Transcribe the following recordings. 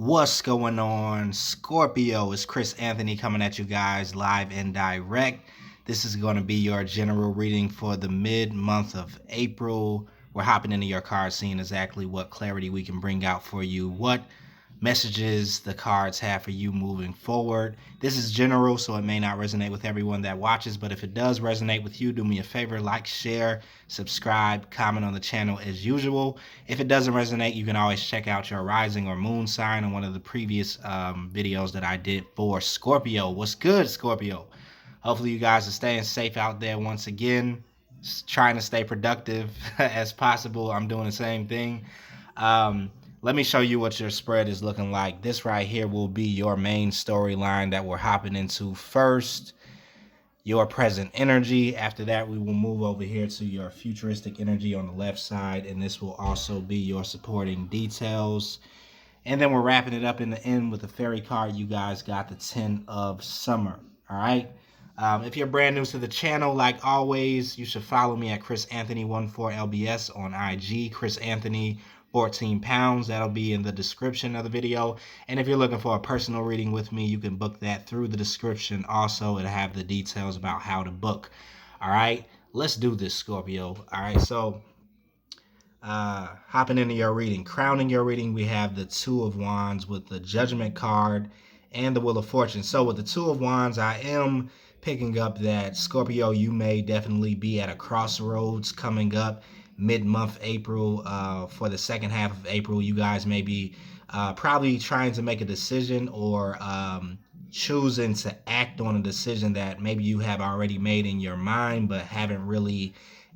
What's going on, Scorpio? It's Chris Anthony coming at you guys live and direct. This is going to be your general reading for the mid-month of April. We're hopping into your cards, seeing exactly what clarity we can bring out for you, what messages the cards have for you moving forward. This is general, so it may not resonate with everyone that watches, but if it does resonate with you, do me a favor, like, share, subscribe, comment on the channel as usual. If it doesn't resonate, you can always check out your rising or moon sign on one of the previous videos that I did for Scorpio. What's good, Scorpio? Hopefully you guys are staying safe out there once again, trying to stay productive as possible. I'm doing the same thing. Let me show you what your spread is looking like. This right here will be your main storyline that we're hopping into first. Your present energy. After that, we will move over here to your futuristic energy on the left side, and this will also be your supporting details. And then we're wrapping it up in the end with the fairy card. You guys got the 10 of Summer. All right. If you're brand new to the channel, like always, you should follow me at chrisanthony14lbs on IG. Chris Anthony 14 pounds. That'll be in the description of the video. And if you're looking for a personal reading with me, you can book that through the description. Also, it'll have the details about how to book. All right, let's do this, Scorpio. All right, so hopping into your reading, crowning your reading, we have the Two of Wands with the Judgment card and the Wheel of Fortune. So with the Two of Wands, I am picking up that Scorpio, you may definitely be at a crossroads coming up mid-month April. For the second half of April, you guys may be probably trying to make a decision or choosing to act on a decision that maybe you have already made in your mind but haven't really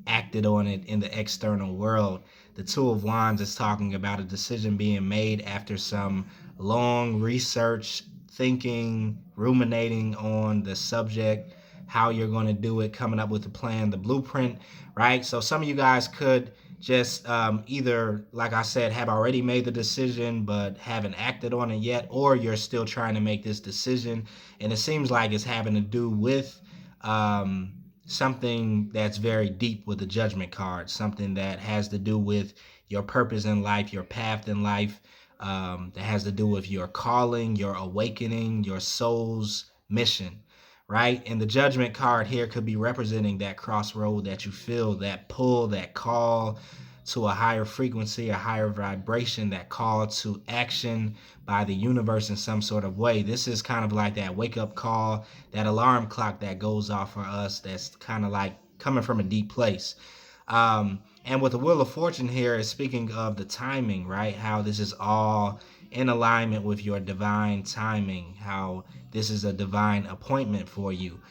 acted on it in the external world. The Two of Wands is talking about a decision being made after some long research, thinking, ruminating on the subject, how you're going to do it, coming up with the plan, the blueprint, right? So some of you guys could just either, like I said, have already made the decision but haven't acted on it yet, or you're still trying to make this decision, and it seems like it's having to do with something that's very deep with the Judgment card, something that has to do with your purpose in life, your path in life, that has to do with your calling, your awakening, your soul's mission, right? And the Judgment card here could be representing that crossroad that you feel, that pull, that call to a higher frequency, a higher vibration, that call to action by the universe in some sort of way. This is kind of like that wake-up call, that alarm clock that goes off for us, that's kind of like coming from a deep place. And with the Wheel of Fortune here is speaking of the timing, right? How this is all in alignment with your divine timing, how this is a divine appointment for you.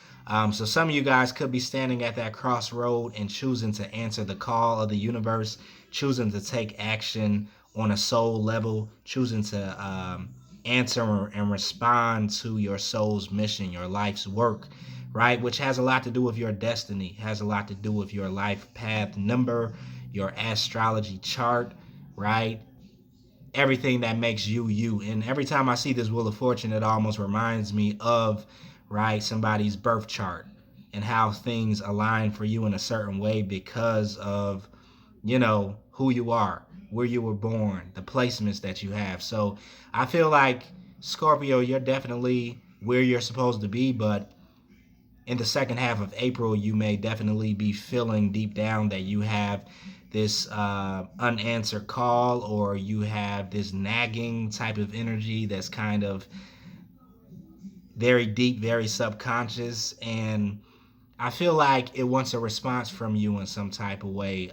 So some of you guys could be standing at that crossroad and choosing to answer the call of the universe, choosing to take action on a soul level, choosing to answer and respond to your soul's mission, your life's work, right? Which has a lot to do with your destiny, has a lot to do with your life path number, your astrology chart, right? Everything that makes you, you. And every time I see this Wheel of Fortune, it almost reminds me of, right, somebody's birth chart and how things align for you in a certain way because of, you know, who you are, where you were born, the placements that you have. So I feel like, Scorpio, you're definitely where you're supposed to be, but in the second half of April, you may definitely be feeling deep down that you have this unanswered call, or you have this nagging type of energy that's kind of very deep, very subconscious, and I feel like it wants a response from you in some type of way.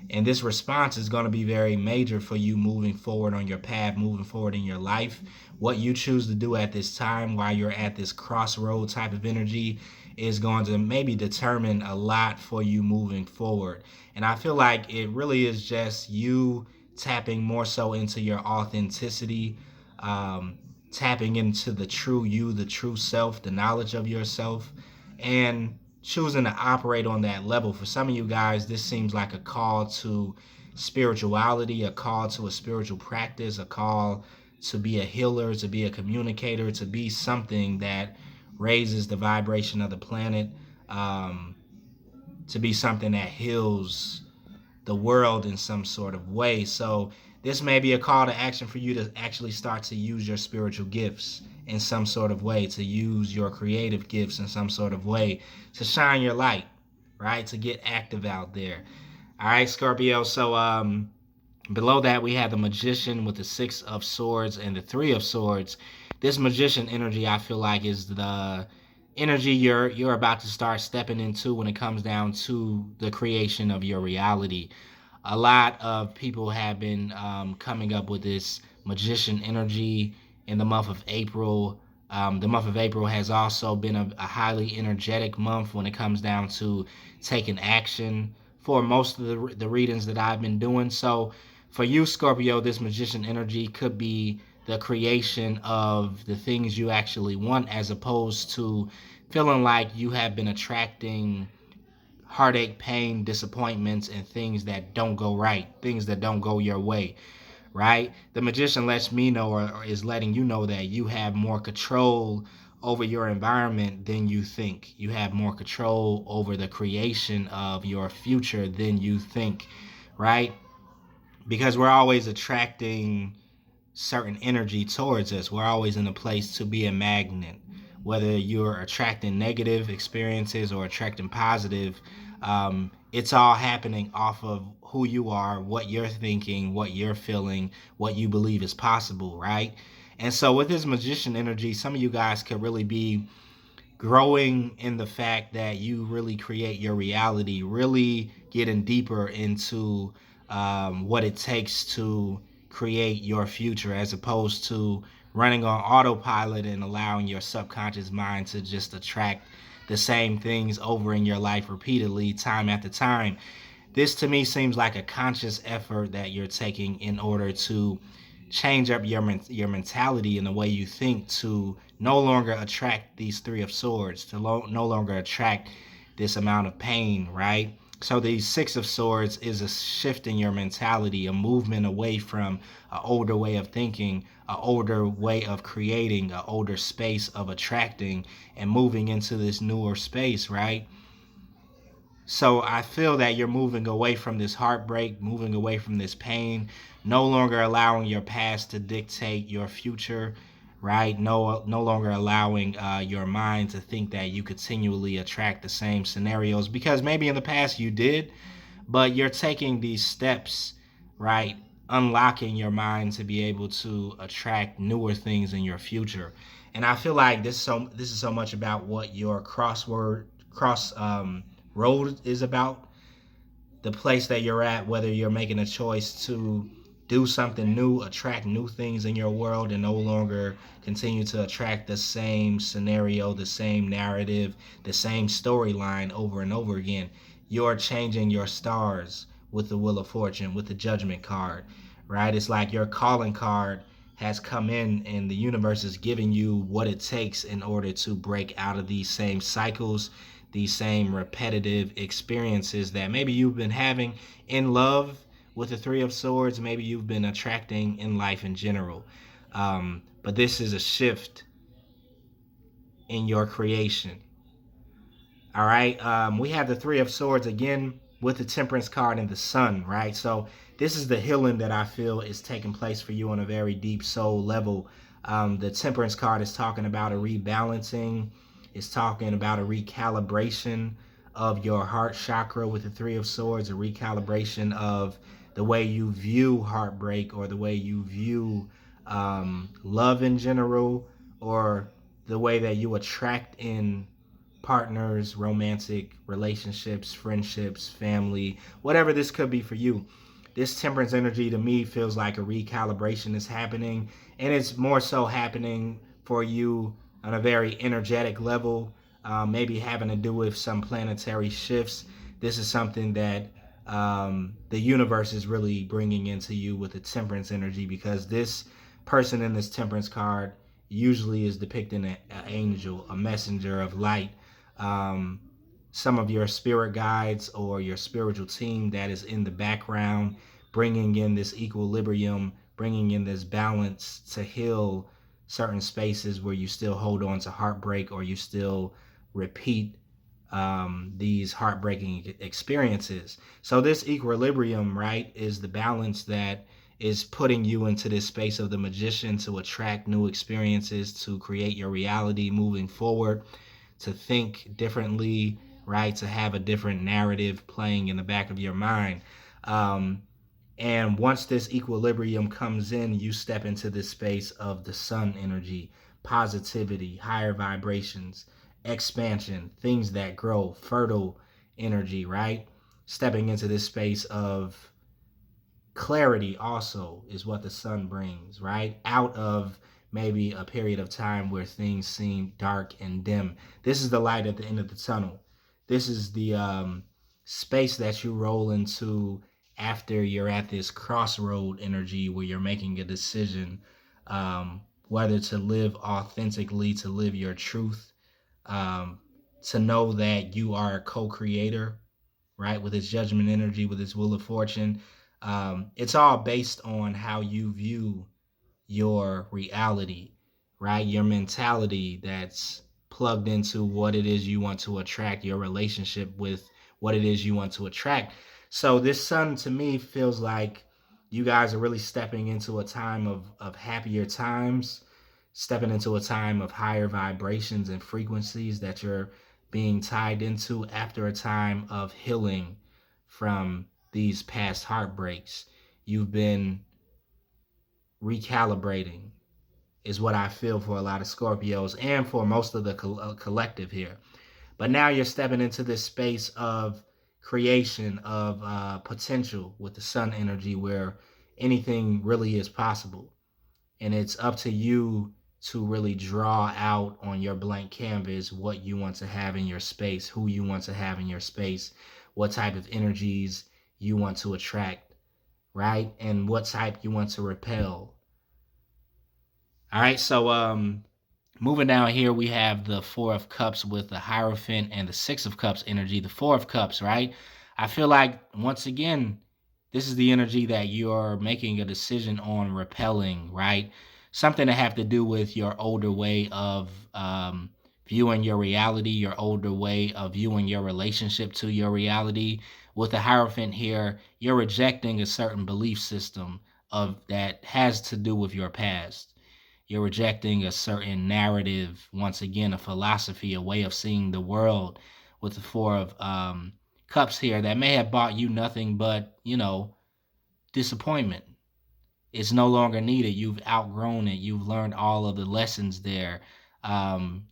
And this response is going to be very major for you moving forward on your path, moving forward in your life. What you choose to do at this time while you're at this crossroad type of energy is going to maybe determine a lot for you moving forward. And I feel like it really is just you tapping more so into your authenticity, tapping into the true you, the true self, the knowledge of yourself, and choosing to operate on that level. For some of you guys, this seems like a call to spirituality, a call to a spiritual practice, a call to be a healer, to be a communicator, to be something that raises the vibration of the planet, to be something that heals the world in some sort of way. So This may be a call to action for you to actually start to use your spiritual gifts in some sort of way, to use your creative gifts in some sort of way, to shine your light, right? To get active out there. All right, Scorpio. So below that, we have the Magician with the Six of Swords and the Three of Swords. This Magician energy, I feel like, is the energy you're about to start stepping into when it comes down to the creation of your reality. A lot of people have been coming up with this Magician energy in the month of April. The month of April has also been a highly energetic month when it comes down to taking action for most of the readings that I've been doing. So for you, Scorpio, this Magician energy could be the creation of the things you actually want, as opposed to feeling like you have been attracting heartache, pain, disappointments, and things that don't go right, things that don't go your way, right? The Magician lets me know, or is letting you know, that you have more control over your environment than you think. You have more control over the creation of your future than you think, right? Because we're always attracting certain energy towards us. We're always in a place to be a magnet. Whether you're attracting negative experiences or attracting positive, it's all happening off of who you are, what you're thinking, what you're feeling, what you believe is possible, right? And so with this Magician energy, some of you guys could really be growing in the fact that you really create your reality, really getting deeper into what it takes to create your future, as opposed to running on autopilot and allowing your subconscious mind to just attract the same things over in your life repeatedly, time after time. This to me seems like a conscious effort that you're taking in order to change up your mentality and the way you think, to no longer attract these Three of Swords, to no longer attract this amount of pain, right? So the Six of Swords is a shift in your mentality, a movement away from an older way of thinking, an older way of creating, an older space of attracting, and moving into this newer space, right? So I feel that you're moving away from this heartbreak, moving away from this pain, no longer allowing your past to dictate your future, right? No longer allowing your mind to think that you continually attract the same scenarios, because maybe in the past you did, but you're taking these steps, right? Unlocking your mind to be able to attract newer things in your future. And I feel like this is so much about what your cross road is about, the place that you're at, whether you're making a choice to do something new, attract new things in your world, and no longer continue to attract the same scenario, the same narrative, the same storyline over and over again. You're changing your stars with the Wheel of Fortune, with the Judgment card, right? It's like your calling card has come in, and the universe is giving you what it takes in order to break out of these same cycles, these same repetitive experiences that maybe you've been having in love with the Three of Swords, maybe you've been attracting in life in general. But this is a shift in your creation. All right. We have the Three of Swords again with the Temperance card and the Sun, right? So this is the healing that I feel is taking place for you on a very deep soul level. The Temperance card is talking about a rebalancing. It's talking about a recalibration of your heart chakra with the Three of Swords, a recalibration of the way you view heartbreak, or the way you view love in general, or the way that you attract in partners, romantic relationships, friendships, family, whatever this could be for you. This Temperance energy to me feels like a recalibration is happening, and it's more so happening for you on a very energetic level, maybe having to do with some planetary shifts. This is something that the universe is really bringing into you with the Temperance energy, because this person in this Temperance card usually is depicting an angel, a messenger of light, um, some of your spirit guides or your spiritual team that is in the background, bringing in this equilibrium, bringing in this balance to heal certain spaces where you still hold on to heartbreak, or you still repeat these heartbreaking experiences. So this equilibrium, right, is the balance that is putting you into this space of the magician to attract new experiences, to create your reality moving forward, to think differently, right? To have a different narrative playing in the back of your mind. And once this equilibrium comes in, you step into this space of the sun energy, positivity, higher vibrations, expansion, things that grow, fertile energy, right? Stepping into this space of clarity also is what the sun brings, right? Out of maybe a period of time where things seem dark and dim. This is the light at the end of the tunnel. This is the space that you roll into after you're at this crossroad energy where you're making a decision, whether to live authentically, to live your truth, um, to know that you are a co-creator, right? With its judgment energy, with its wheel of fortune. It's all based on how you view your reality, right? Your mentality that's plugged into what it is you want to attract, your relationship with what it is you want to attract. So this sun to me feels like you guys are really stepping into a time of happier times, stepping into a time of higher vibrations and frequencies that you're being tied into after a time of healing from these past heartbreaks. You've been recalibrating, is what I feel for a lot of Scorpios and for most of the collective here. But now you're stepping into this space of creation, of potential with the sun energy where anything really is possible. And it's up to you to really draw out on your blank canvas what you want to have in your space, who you want to have in your space, what type of energies you want to attract, right? And what type you want to repel. All right, so moving down here, we have the Four of Cups with the Hierophant and the Six of Cups energy. The Four of Cups, right? I feel like, once again, this is the energy that you're making a decision on repelling, right? Something to have to do with your older way of viewing your reality, your older way of viewing your relationship to your reality. With the Hierophant here, you're rejecting a certain belief system of that has to do with your past. You're rejecting a certain narrative, once again, a philosophy, a way of seeing the world with the Four of Cups here that may have brought you nothing but, disappointment. It's no longer needed. You've outgrown it. You've learned all of the lessons there.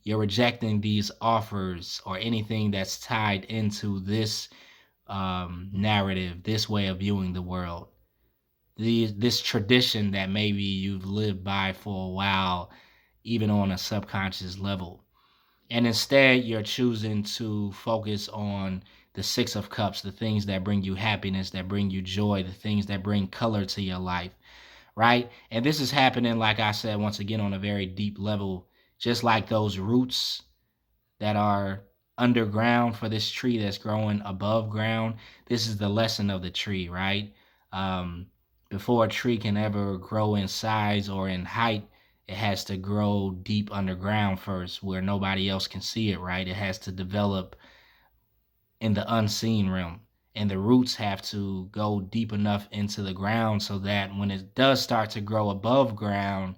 You're rejecting these offers or anything that's tied into this narrative, this way of viewing the world. This tradition that maybe you've lived by for a while, even on a subconscious level. And instead, you're choosing to focus on the Six of Cups, the things that bring you happiness, that bring you joy, the things that bring color to your life, right? And this is happening, like I said, once again, on a very deep level, just like those roots that are underground for this tree that's growing above ground. This is the lesson of the tree, right? Um, Before a tree can ever grow in size or in height, it has to grow deep underground first where nobody else can see it, right? It has to develop in the unseen realm. And the roots have to go deep enough into the ground so that when it does start to grow above ground,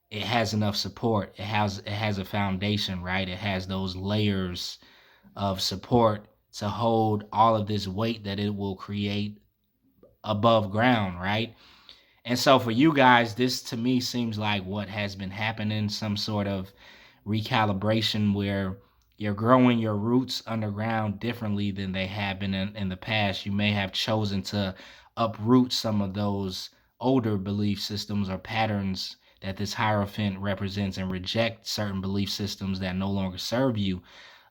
it has enough support. It has a foundation, right? It has those layers of support to hold all of this weight that it will create above ground, right? And so for you guys, this to me seems like what has been happening, some sort of recalibration where you're growing your roots underground differently than they have been in the past. You may have chosen to uproot some of those older belief systems or patterns that this Hierophant represents and reject certain belief systems that no longer serve you.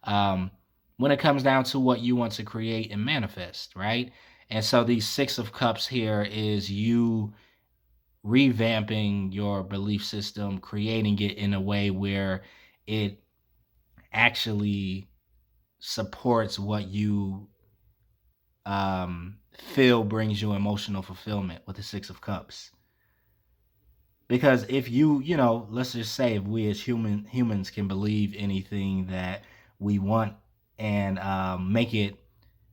Um, when it comes down to what you want to create and manifest, right? And so these Six of Cups here is you revamping your belief system, creating it in a way where it actually supports what you feel brings you emotional fulfillment with the Six of Cups. Because if let's just say if we as humans can believe anything that we want and make it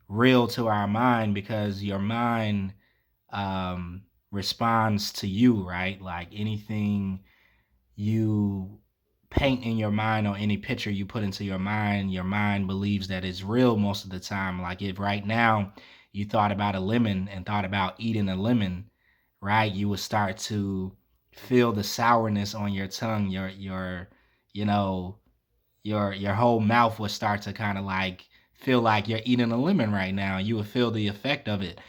real to our mind, because your mind responds to you, right? Like anything you paint in your mind or any picture you put into your mind believes that it's real most of the time. Like if right now you thought about a lemon and thought about eating a lemon, right? You would start to feel the sourness on your tongue, you know, your whole mouth would start to kind of like feel like you're eating a lemon right now. You would feel the effect of it.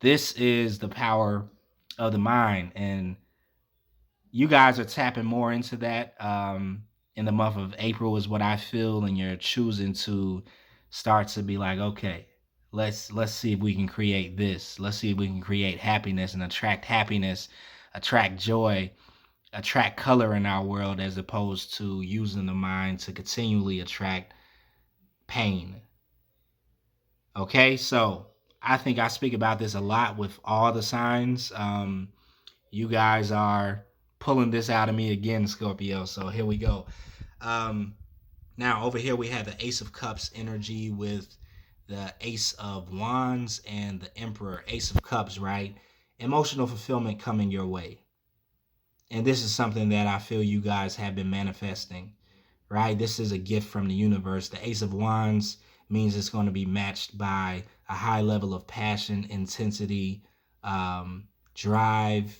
This is the power of the mind, and you guys are tapping more into that in the month of April is what I feel, and you're choosing to start to be like, okay, let's see if we can create this. Let's see if we can create happiness, attract joy, attract color in our world, as opposed to using the mind to continually attract pain. Okay, so I think I speak about this a lot with all the signs. You guys are pulling this out of me again, Scorpio. So here we go. Um, Now over here we have the Ace of Cups energy with the Ace of Wands and the Emperor. Ace of Cups, right? Emotional fulfillment coming your way. And this is something that I feel you guys have been manifesting, right? This is a gift from the universe. The Ace of Wands means it's going to be matched by a high level of passion, intensity, drive,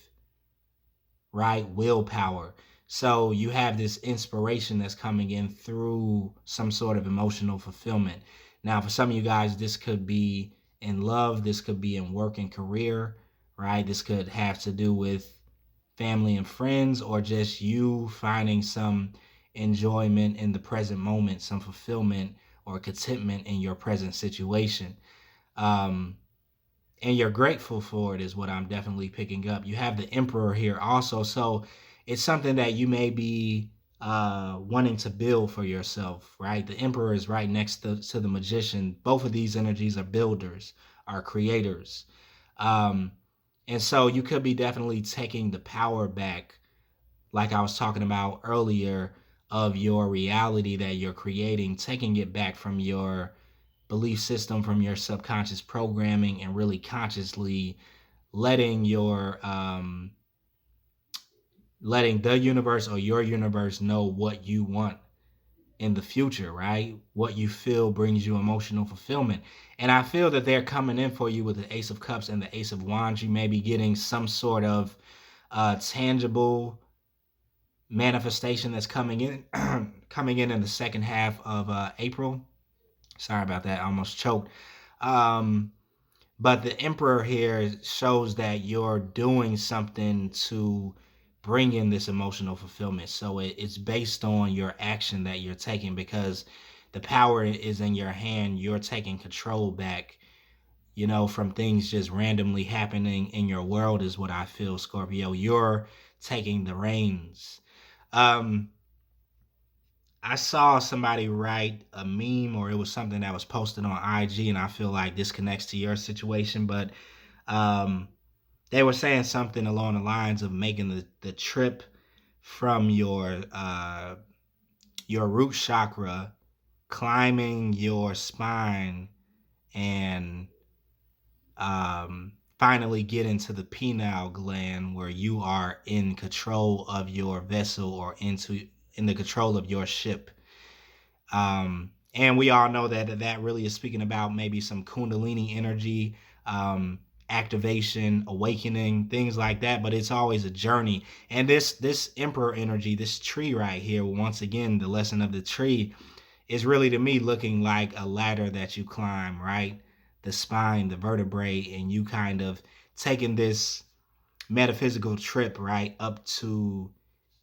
right? Willpower. So you have this inspiration that's coming in through some sort of emotional fulfillment. Now, for some of you guys, this could be in love, this could be in work and career, right? This could have to do with family and friends, or just you finding some enjoyment in the present moment, some fulfillment or contentment in your present situation. Um, and you're grateful for it is what I'm definitely picking up. You have the Emperor here also, so it's something that you may be wanting to build for yourself, right? The Emperor is right next to the Magician. Both of these energies are builders, are creators. Um, and so you could be definitely taking the power back, like I was talking about earlier, of your reality that you're creating, taking it back from your belief system, from your subconscious programming, and really consciously letting letting the universe or your universe know what you want in the future, right? What you feel brings you emotional fulfillment. And I feel that they're coming in for you with the Ace of Cups and the Ace of Wands. You may be getting some sort of tangible manifestation that's coming in coming in the second half of April. Sorry about that, I almost choked. um but the Emperor here shows that you're doing something to bring in this emotional fulfillment. So it's based on your action that you're taking, because the power is in your hand. You're taking control back, from things just randomly happening in your world, is what I feel, Scorpio. You're taking the reins. Um, I saw somebody write a meme, or it was something that was posted on IG, and I feel like this connects to your situation, but um, they were saying something along the lines of making the trip from your root chakra, climbing your spine, and finally get into the pineal gland, where you are in control of your vessel, or in the control of your ship. And we all know that really is speaking about maybe some Kundalini energy, activation, awakening, things like that. But it's always a journey. And this Emperor energy, this tree right here, once again, the lesson of the tree is really, to me, looking like a ladder that you climb, right? The spine, the vertebrae, and you kind of taking this metaphysical trip right up to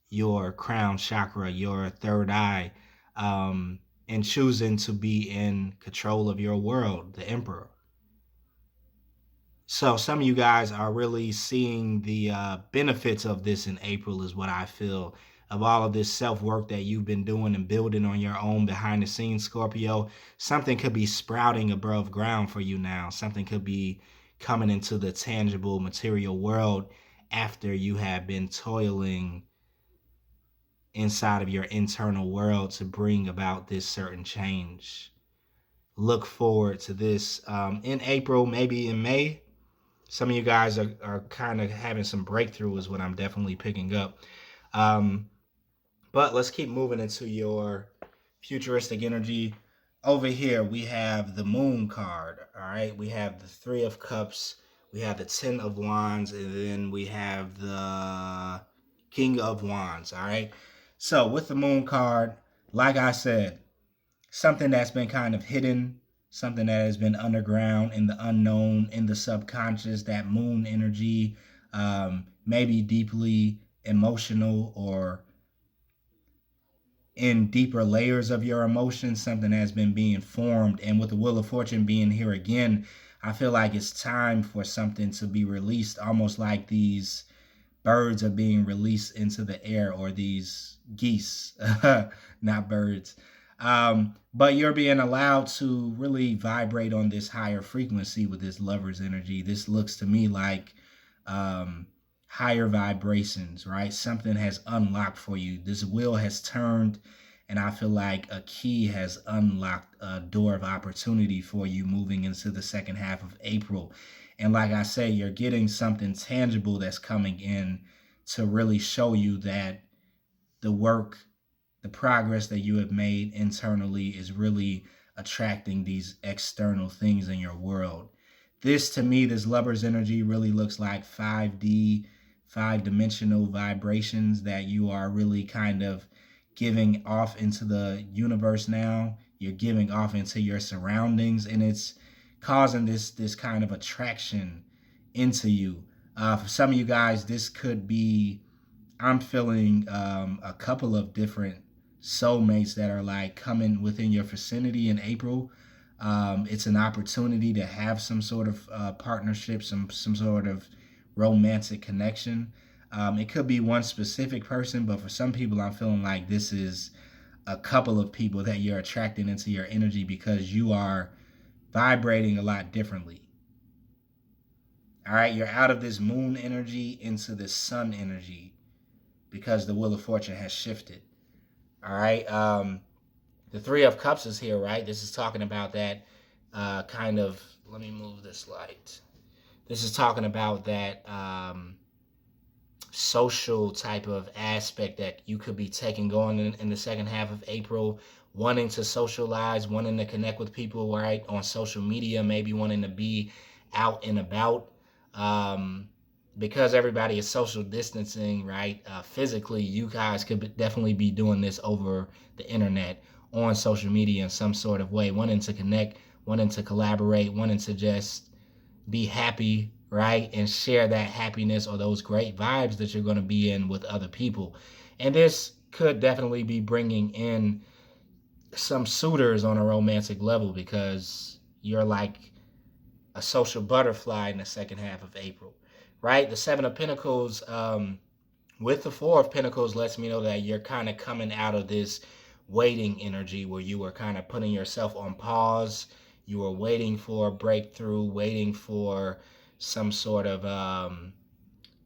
your crown chakra, your third eye, and choosing to be in control of your world, the Emperor. So some of you guys are really seeing the benefits of this in April, is what I feel, of all of this self-work that you've been doing and building on your own behind the scenes, Scorpio. Something could be sprouting above ground for you now. Something could be coming into the tangible material world after you have been toiling inside of your internal world to bring about this certain change. Look forward to this in April, maybe in May. Some of you guys are kind of having some breakthrough is what I'm definitely picking up. Um, but let's keep moving into your futuristic energy. Over here, we have the Moon card. All right, we have the Three of Cups, we have the Ten of Wands, and then we have the King of Wands. All right, so with the Moon card, like I said, something that's been kind of hidden, something that has been underground in the unknown, in the subconscious, that moon energy, maybe deeply emotional or in deeper layers of your emotions, something has been being formed. And with the Wheel of Fortune being here again, I feel like it's time for something to be released, almost like these birds are being released into the air, or these geese, not birds. But you're being allowed to really vibrate on this higher frequency with this lover's energy. This looks to me like um, higher vibrations, right? Something has unlocked for you. This wheel has turned, and I feel like a key has unlocked a door of opportunity for you moving into the second half of April. And like I say, you're getting something tangible that's coming in to really show you that the work, the progress that you have made internally is really attracting these external things in your world. This, to me, this lover's energy really looks like 5D, five dimensional vibrations that you are really kind of giving off into the universe now. You're giving off into your surroundings, and it's causing this kind of attraction into you. For some of you guys, this could be, I'm feeling a couple of different soulmates that are like coming within your vicinity in April. It's an opportunity to have some sort of partnership, some sort of romantic connection. It could be one specific person, but for some people, I'm feeling like this is a couple of people that you're attracting into your energy because you are vibrating a lot differently. All right, you're out of this moon energy into this sun energy because the Wheel of Fortune has shifted. All right. The Three of Cups is here, right? This is talking about that kind of. Let me move this light. This is talking about that social type of aspect that you could be taking going in the second half of April, wanting to socialize, wanting to connect with people, right, on social media, maybe wanting to be out and about. Um, because everybody is social distancing, right? Physically, you guys could definitely be doing this over the internet, on social media in some sort of way, wanting to connect, wanting to collaborate, wanting to just be happy, right? And share that happiness or those great vibes that you're going to be in with other people. And this could definitely be bringing in some suitors on a romantic level because you're like a social butterfly in the second half of April, right? The Seven of Pentacles with the Four of Pentacles lets me know that you're kind of coming out of this waiting energy where you were kind of putting yourself on pause. You were waiting for a breakthrough, waiting for some sort of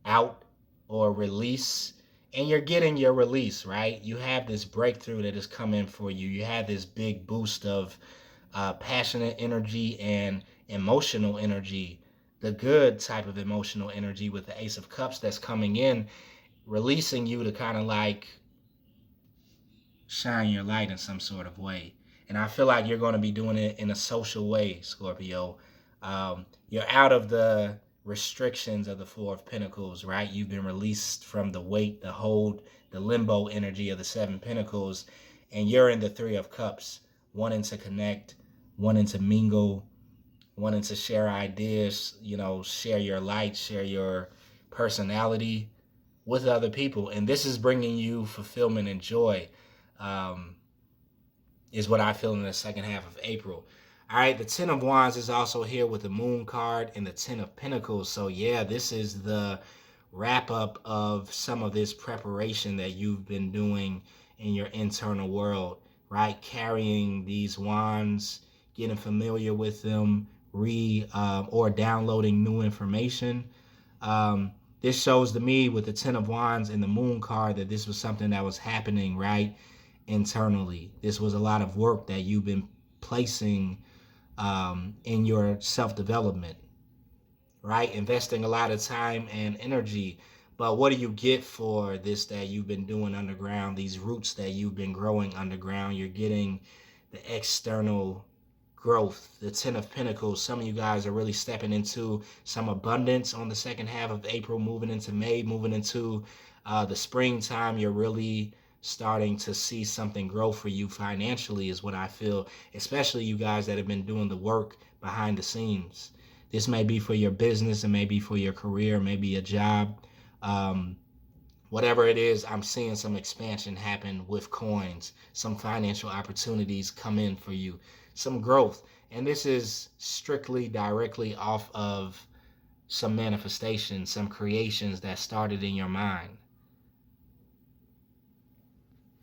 out or release. And you're getting your release, right? You have this breakthrough that is coming for you. You have this big boost of passionate energy and emotional energy, the good type of emotional energy with the Ace of Cups that's coming in, releasing you to kind of like shine your light in some sort of way. And I feel like you're going to be doing it in a social way, Scorpio. You're out of the restrictions of the Four of Pentacles, right? You've been released from the weight, the hold, the limbo energy of the Seven Pentacles, and you're in the Three of Cups, wanting to connect, wanting to mingle, wanting to share ideas, you know, share your light, share your personality with other people. And this is bringing you fulfillment and joy, um, is what I feel in the second half of April. All right, the Ten of Wands is also here with the Moon card and the Ten of Pentacles. So yeah, this is the wrap up of some of this preparation that you've been doing in your internal world, right? Carrying these wands, getting familiar with them, or downloading new information. This shows to me with the Ten of Wands and the Moon card that this was something that was happening, right, internally. This was a lot of work that you've been placing in your self-development, right? Investing a lot of time and energy. But what do you get for this that you've been doing underground, these roots that you've been growing underground? You're getting the external growth, the 10 of Pentacles. Some of you guys are really stepping into some abundance on the second half of April, moving into May, moving into the springtime. You're really starting to see something grow for you financially is what I feel, especially you guys that have been doing the work behind the scenes. This may be for your business, it may be for your career, maybe a job. Um, Whatever it is, I'm seeing some expansion happen with coins, some financial opportunities come in for you, some growth. And this is strictly directly off of some manifestations, some creations that started in your mind.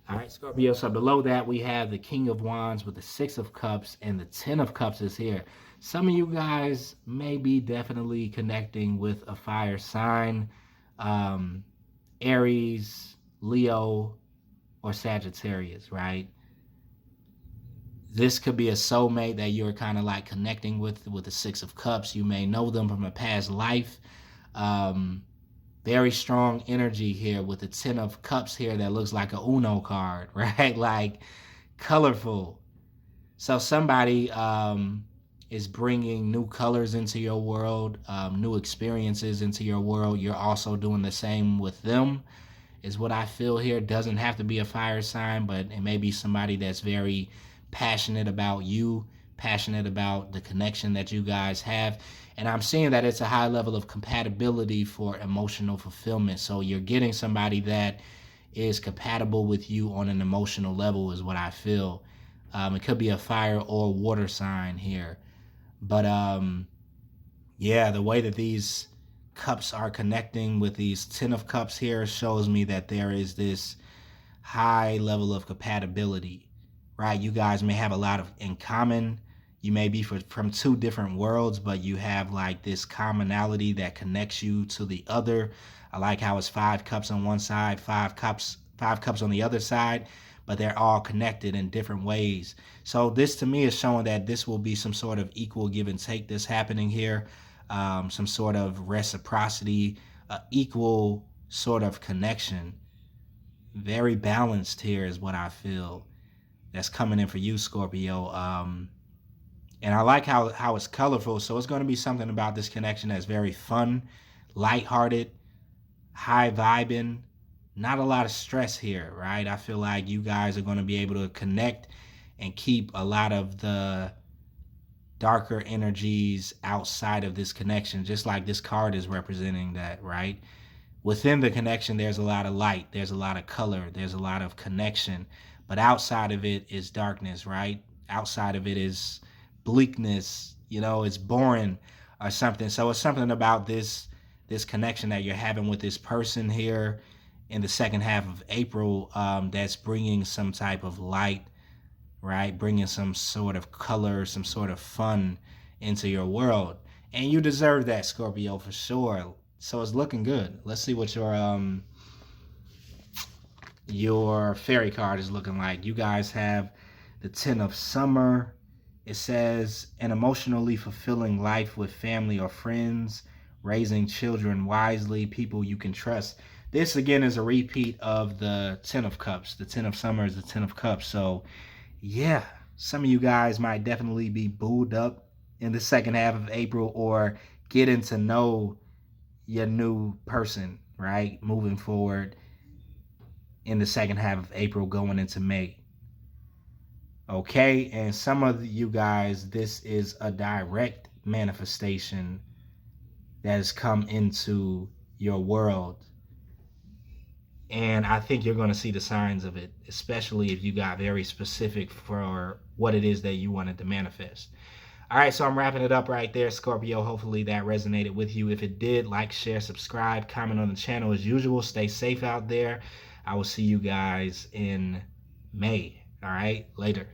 All right, Scorpio. So below that, we have the King of Wands with the Six of Cups, and the Ten of Cups is here. Some of you guys may be definitely connecting with a fire sign, Aries, Leo, or Sagittarius, right? This could be a soulmate that you're kind of like connecting with the Six of Cups. You may know them from a past life. Very strong energy here with the Ten of Cups here that looks like a Uno card, right? Like colorful. So somebody is bringing new colors into your world, new experiences into your world. You're also doing the same with them, is what I feel here. Doesn't have to be a fire sign, but it may be somebody that's very passionate about you, passionate about the connection that you guys have. And I'm seeing that it's a high level of compatibility for emotional fulfillment. So you're getting somebody that is compatible with you on an emotional level is what I feel. It could be a fire or water sign here. But yeah, the way that these cups are connecting with these 10 of cups here shows me that there is this high level of compatibility, right? You guys may have a lot of in common. You may be from two different worlds, but you have like this commonality that connects you to the other. I like how it's 5 cups on one side, 5 cups on the other side, but they're all connected in different ways. So this to me is showing that this will be some sort of equal give and take that's happening here. Some sort of reciprocity, equal sort of connection. Very balanced here is what I feel that's coming in for you, Scorpio. And I like how it's colorful. So it's going to be something about this connection that's very fun, lighthearted, high vibing, not a lot of stress here, right? I feel like you guys are going to be able to connect and keep a lot of the darker energies outside of this connection, just like this card is representing that, right? Within the connection, there's a lot of light, there's a lot of color, there's a lot of connection, but outside of it is darkness, right? Outside of it is bleakness, it's boring or something. So it's something about this connection that you're having with this person here in the second half of April that's bringing some type of light, right? Bringing some sort of color, some sort of fun into your world. And you deserve that, Scorpio, for sure. So it's looking good. Let's see what your fairy card is looking like. You guys have the 10 of Summer. It says an emotionally fulfilling life with family or friends, raising children wisely, people you can trust. This again is a repeat of the 10 of Cups. The 10 of Summer is the 10 of Cups. So yeah, some of you guys might definitely be booed up in the second half of April or getting to know your new person, right? Moving forward in the second half of April going into May. Okay, and some of you guys, this is a direct manifestation that has come into your world. And I think you're going to see the signs of it, especially if you got very specific for what it is that you wanted to manifest. All right, so I'm wrapping it up right there, Scorpio. Hopefully that resonated with you. If it did, like, share, subscribe, comment on the channel as usual. Stay safe out there. I will see you guys in May. All right, later.